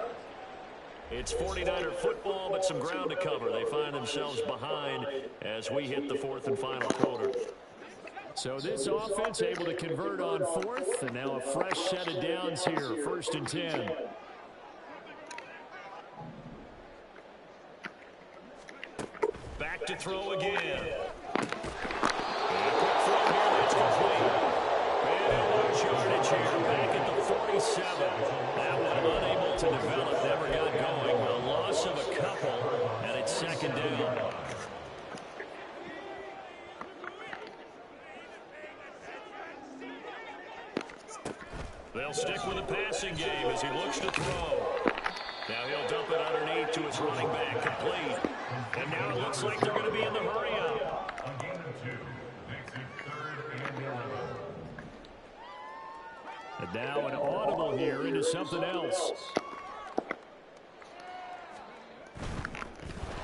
S1: It's 49er football, but some ground to cover. They find themselves behind as we hit the 4th and final quarter. So this offense able to convert on 4th, and now a fresh set of downs here, 1st and 10. Back to throw again. And a quick throw here that's complete. And a large yardage here back at the 47. That one unable to develop, never got going. A loss of a couple, and it's 2nd down. They'll stick with the passing game as he looks to throw. Now he'll dump it underneath to his running back, complete. And now it looks like they're going to be in the hurry-up.
S3: A gain of 2 makes it 3rd and 11.
S1: And now an audible here into something else.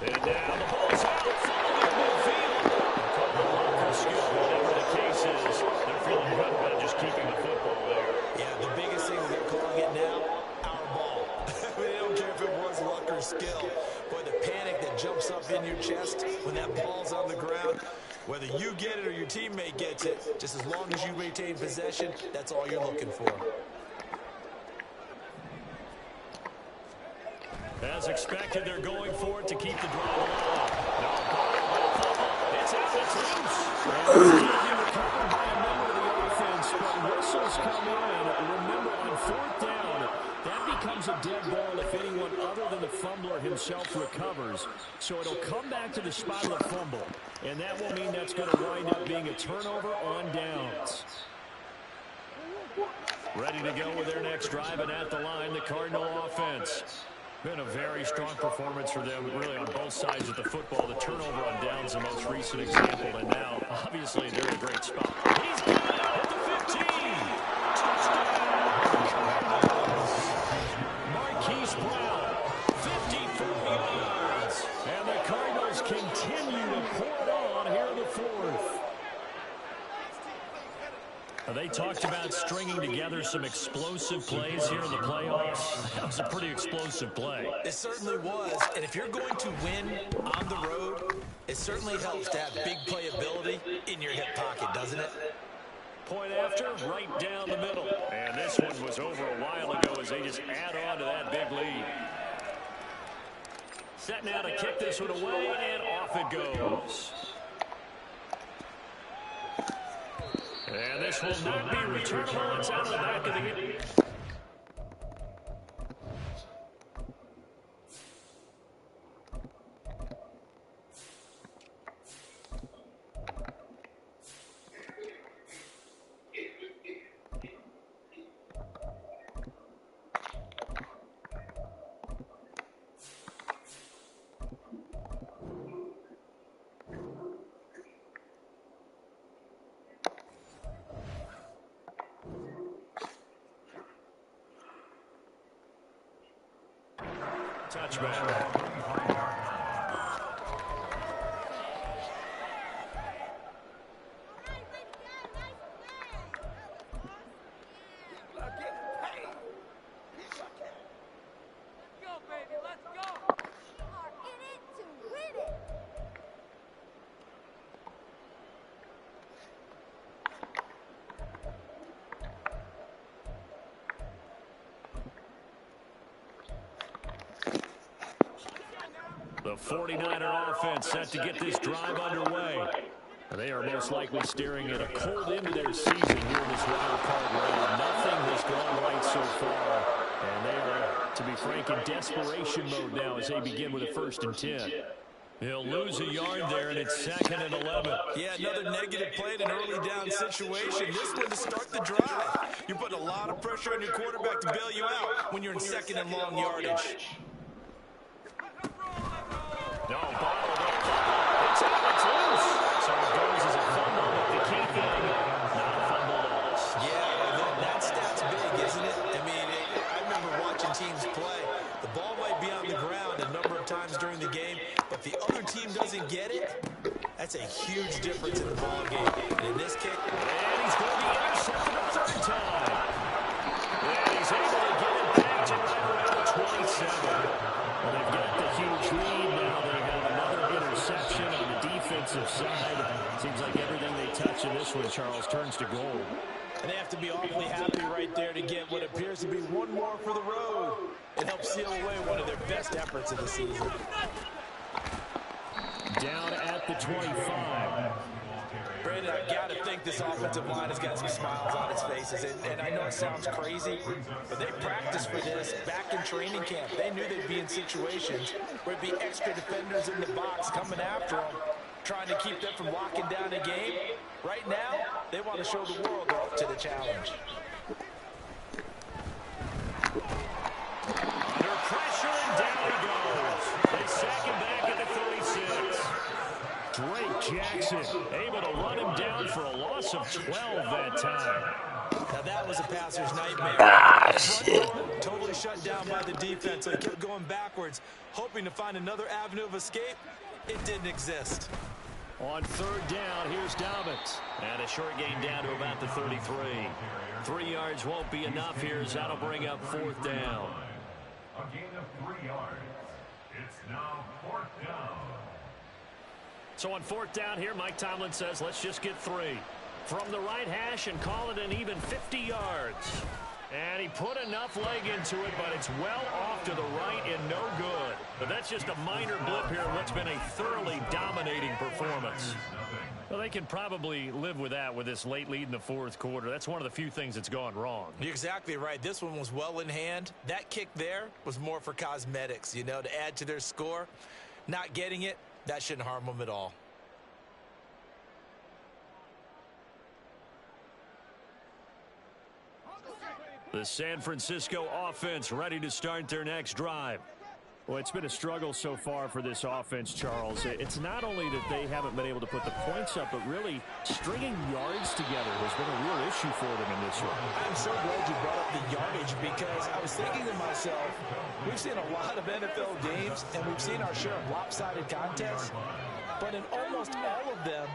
S1: And now the ball's out. Following it midfield. Cardinal luck or skill, whatever the case is. They're feeling good about just keeping the football there.
S2: Yeah, the biggest thing that they're calling it now, our ball. They don't care if it was luck or skill. Boy, the panic that jumps up in your chest when that ball's on the ground, whether you get it or your teammate gets it, just as long as you retain possession, that's all you're looking for.
S1: As expected, they're going for it to keep the drive alive. No, it's out, it's loose. And it's going to be recovered by a member of the offense, but whistles come in. Remember, on fourth down, that becomes a dead ball if anyone other than the fumbler himself recovers. So it'll come back to the spot of the fumble, and that will mean that's going to wind up being a turnover on downs. Ready to go with their next drive, and at the line, the Cardinal offense. Been a very strong performance for them, really, on both sides of the football. The turnover on downs, the most recent example, and now, obviously, they're in a great spot. He's got it at the 15. Touchdown, Marquise Brown, 54 yards. And the Cardinals continue to pour it on here in the fourth. They talked about stringing together some explosive plays here in the playoffs. That was a pretty explosive play.
S2: It certainly was, and if you're going to win on the road, it certainly helps to have big playability in your hip pocket, doesn't it?
S1: Point after, right down the middle. And this one was over a while ago as they just add on to that big lead. Set now to kick this one away, and off it goes. And this will not be returnable. It's out of the back of the game. Touchback. The 49er offense set to get this drive underway. They are most likely staring at a cold end to their season here in this wild card round. Nothing has gone right so far. And they are, to be frank, in desperation mode now as they begin with a 1st and 10. He'll lose a yard there, and it's 2nd and 11.
S2: Yeah, another negative play in an early down situation. This one to start the drive. You're putting a lot of pressure on your quarterback to bail you out when you're in 2nd and long yardage.
S1: No, bottled up. It's out, it's loose. So it goes as a fumble, but the key thing, not a fumble loss.
S2: Yeah, that stat's big, isn't it? I mean, I remember watching teams play. The ball might be on the ground a number of times during the game, but the other team doesn't get it. That's a huge difference in the ball game. And in this kick,
S1: and he's going to be intercepted a 3rd time. And he's able to get it back to right around the 27. Well, they've got the huge lead now. They have another interception on the defensive side. Seems like everything they touch in this one, Charles, turns to gold.
S2: And they have to be awfully happy right there to get what appears to be one more for the road. It helps seal away one of their best efforts of the season.
S1: Down at the 25.
S2: Brandon, I've got to think this offensive line has got some smiles on its faces. And I know it sounds crazy, but they practiced for this back in training camp. They knew they'd be in situations where it'd be extra defenders in the box coming after them, trying to keep them from locking down a game. Right now, they want to show the world they're up to the challenge.
S1: Under pressure, and down he goes. They sack him back at the 36. Drake Jackson able to run him down for a loss of 12 that time.
S2: Now that was a passer's nightmare.
S6: Ah,
S2: The front
S6: shit.
S2: door totally shut down by the defense, so he kept going backwards, hoping to find another avenue of escape. It didn't exist.
S1: On third down, here's Dobbins. And a short gain down to about the 33. 3 yards won't be enough here, as that'll bring up fourth down.
S3: A gain of 3 yards. It's now fourth down.
S1: So on fourth down here, Mike Tomlin says, let's just get 3. From the right hash and call it an even 50 yards. And he put enough leg into it, but it's well off to the right and no good. But that's just a minor blip here in what's been a thoroughly dominating performance. Well, they can probably live with that with this late lead in the fourth quarter. That's one of the few things that's gone wrong.
S2: You're exactly right. This one was well in hand. That kick there was more for cosmetics, you know, to add to their score. Not getting it, that shouldn't harm them at all.
S1: The San Francisco offense ready to start their next drive. Well, it's been a struggle so far for this offense, Charles. It's not only that they haven't been able to put the points up, but really stringing yards together has been a real issue for them in this one.
S2: I'm so glad you brought up the yardage, because I was thinking to myself, we've seen a lot of NFL games, and we've seen our share of lopsided contests, but in almost all of them,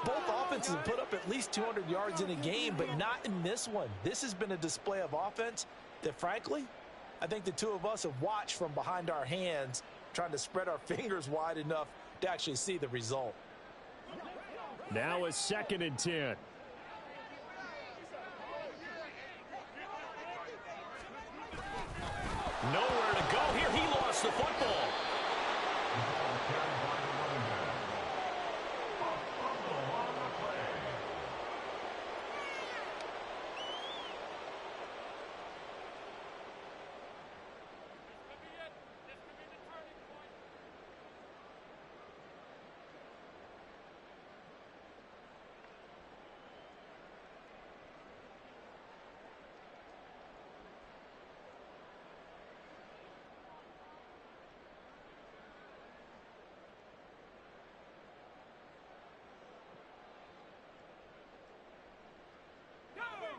S2: both offenses have put up at least 200 yards in a game, but not in this one. This has been a display of offense that, frankly, I think the two of us have watched from behind our hands, trying to spread our fingers wide enough to actually see the result.
S1: Now a 2nd and 10. Nowhere to go here. He lost the football.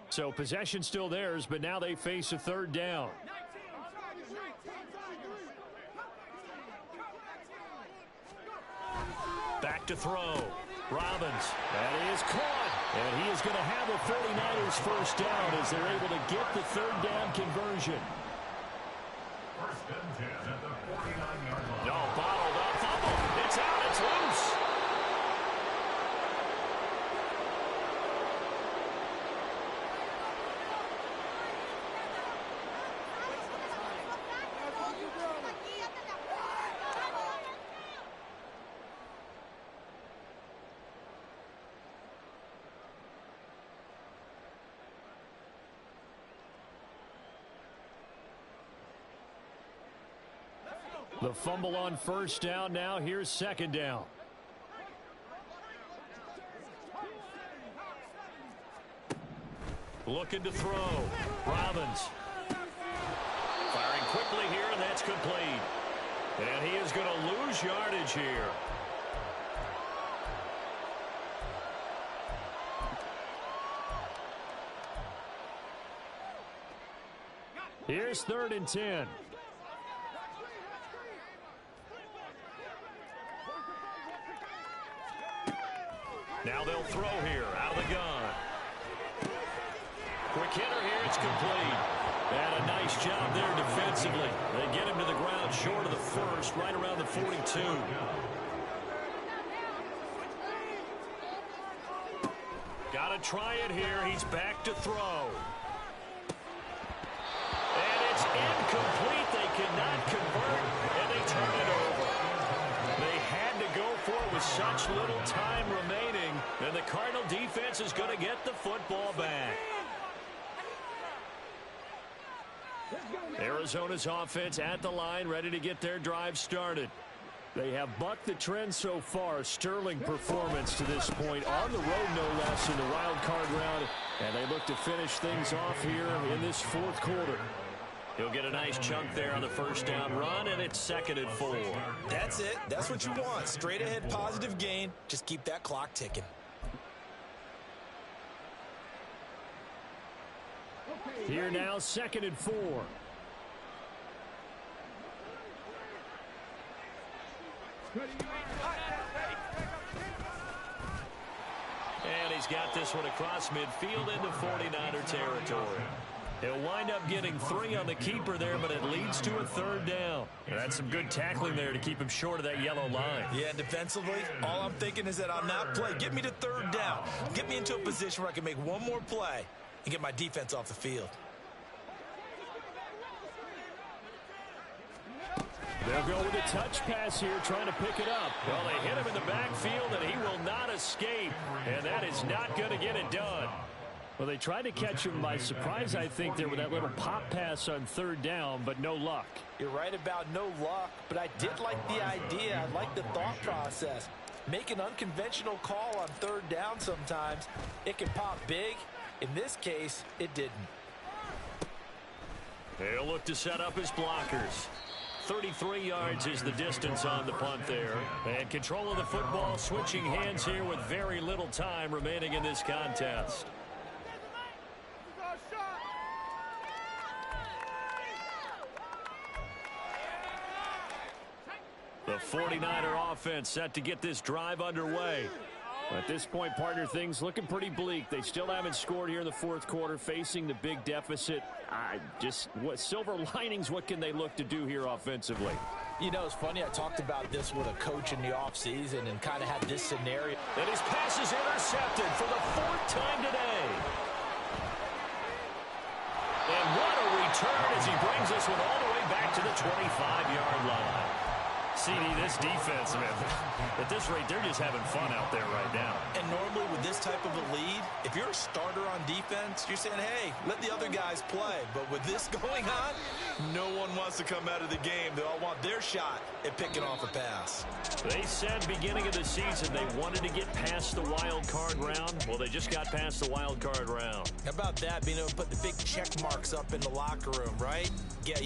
S1: So possession still theirs, but now they face a third down. Back to throw. Robbins. That is caught. And he is going to have the 49ers first down as they're able to get the third down conversion.
S3: First and 10 at the 49-yard line.
S1: No, bottled up. Fumble. It's out. It's loose. The fumble on first down. Now here's second down. Looking to throw. Robbins. Firing quickly here, and that's complete. And he is going to lose yardage here. Here's 3rd and 10. Now they'll throw here out of the gun. Quick hitter here. It's complete. And a nice job there defensively. They get him to the ground short of the first, right around the 42. Got to try it here. He's back to throw. And it's incomplete. They cannot convert, and they turn it over. They had to go for it with such little time remaining, and the Cardinal defense is going to get the football back. Arizona's offense at the line, ready to get their drive started. They have bucked the trend so far. Sterling performance to this point, on the road no less, in the wild card round, and they look to finish things off here in this fourth quarter. He'll get a nice chunk there on the first down run, and it's 2nd and 4.
S2: That's it. That's what you want. Straight ahead, positive gain. Just keep that clock ticking.
S1: Here now, 2nd and 4. And he's got this one across midfield into 49er territory. He'll wind up getting 3 on the keeper there, but it leads to a 3rd down. And that's some good tackling there to keep him short of that yellow line.
S2: Yeah, defensively, all I'm thinking is that on that play, get me to 3rd down. Get me into a position where I can make one more play and get my defense off the field.
S1: They'll go with a touch pass here, trying to pick it up. Well, they hit him in the backfield, and he will not escape. And that is not going to get it done. Well, they tried to catch him by surprise, I think, there with that little pop pass on 3rd down, but no luck.
S2: You're right about no luck, but I did like the idea. I like the thought process. Make an unconventional call on 3rd down sometimes. It can pop big. In this case, it didn't.
S1: They'll look to set up his blockers. 33 yards is the distance on the punt there. And control of the football, switching hands here with very little time remaining in this contest. The 49er offense set to get this drive underway. At this point, partner, things looking pretty bleak. They still haven't scored here in the 4th quarter, facing the big deficit. What silver linings, what can they look to do here offensively?
S2: You know, it's funny, I talked about this with a coach in the offseason and kind of had this scenario.
S1: And his pass is intercepted for the 4th time today. And what a return as he brings this one all the way back to the 25-yard line. CD, this defense, man, at this rate, they're just having fun out there right now.
S2: And normally with this type of a lead, if you're a starter on defense, you're saying, hey, let the other guys play. But with this going on, no one wants to come out of the game. They all want their shot at picking off a pass.
S1: They said beginning of the season they wanted to get past the wild card round. Well, they just got past the wild card round.
S2: How about that, being able to put the big check marks up in the locker room, right? Yeah.